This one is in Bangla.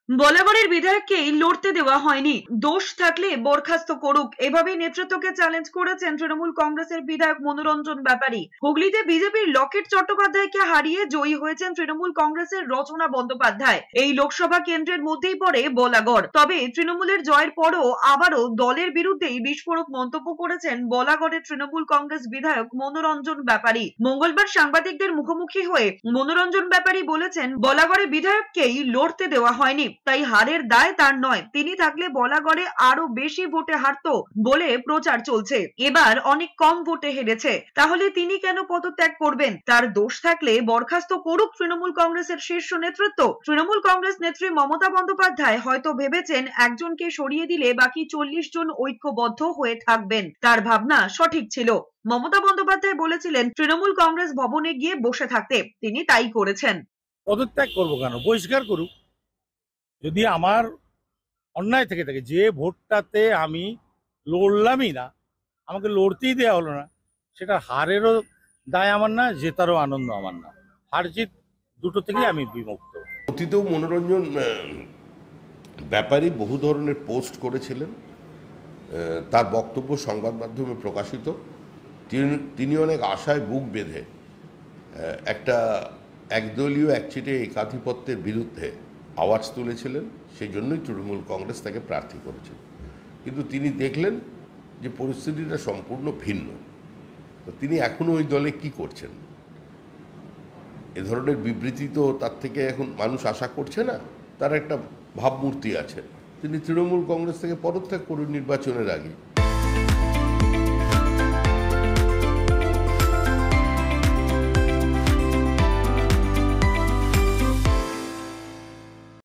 বলাগড়ের বিধায়ককেই লড়তে দেওয়া হয়নি, দোষ থাকলে বরখাস্ত করুক, এভাবেই নেতৃত্বকে চ্যালেঞ্জ করেছেন তৃণমূল কংগ্রেসের বিধায়ক মনোরঞ্জন ব্যাপারী। হুগলিতে বিজেপির লকেট চট্টোপাধ্যায়কে হারিয়ে জয়ী হয়েছেন তৃণমূল কংগ্রেসের রচনা বন্দ্যোপাধ্যায়। এই লোকসভা কেন্দ্রের মধ্যেই পড়ে বলাগড়। তবে তৃণমূলের জয়ের পরও আবারও দলের বিরুদ্ধেই বিস্ফোরক মন্তব্য করেছেন বলাগড়ের তৃণমূল কংগ্রেস বিধায়ক মনোরঞ্জন ব্যাপারী। মঙ্গলবার সাংবাদিকদের মুখোমুখি হয়ে মনোরঞ্জন ব্যাপারী বলেছেন, বলাগড়ে বিধায়ককেই লড়তে দেওয়া হয়নি, তাই হারের দায় তার নয়। তিনি থাকলে বলাগড়ে আরো বেশি ভোটে হারতো বলে প্রচার চলছে। এবার অনেক কম ভোটে হেরেছে, তাহলে তিনি কেন পদত্যাগ করবেন? তার দোষ থাকলে বরখাস্ত করুক তৃণমূল কংগ্রেসের শীর্ষ নেতৃত্ব। তৃণমূল কংগ্রেস নেত্রী মমতা বন্দ্যোপাধ্যায় হয়তো ভেবেছেন একজনকে সরিয়ে দিলে বাকি 40 জন ঐক্যবদ্ধ হয়ে থাকবেন। তার ভাবনা সঠিক ছিল। মমতা বন্দ্যোপাধ্যায় বলেছিলেন তৃণমূল কংগ্রেস ভবনে গিয়ে বসে থাকতে, তিনি তাই করেছেন। পদত্যাগ করবো কেন? বহিষ্কার করুক। যদি আমার অন্যায় থেকে থাকে, যে ভোটটাতে আমি লড়লামই না, আমাকে লড়তেই দেওয়া হলো না, সেটা হারেরও দায় আমার না, জেতারও আনন্দ আমার না। হার জিত দুটো থেকেই আমি বিমুক্ত। অতীতেও মনোরঞ্জন ব্যাপারী বহু ধরনের পোস্ট করেছিলেন, তার বক্তব্য সংবাদ মাধ্যমে প্রকাশিত। তিনি অনেক আশায় বুক বেঁধে একটা একদলীয় একচিটে একাধিপত্যের বিরুদ্ধে আওয়াজ তুলেছিলেন। সেই জন্যই তৃণমূল কংগ্রেস তাকে প্রার্থী করেছিল। কিন্তু তিনি দেখলেন যে পরিস্থিতিটা সম্পূর্ণ ভিন্ন। তো তিনি এখনও ওই দলে কি করছেন? এ ধরনের বিবৃতি তো তার থেকে এখন মানুষ আশা করছে না। তার একটা ভাবমূর্তি আছে। তিনি তৃণমূল কংগ্রেস থেকে পদত্যাগ করুন নির্বাচনের আগে।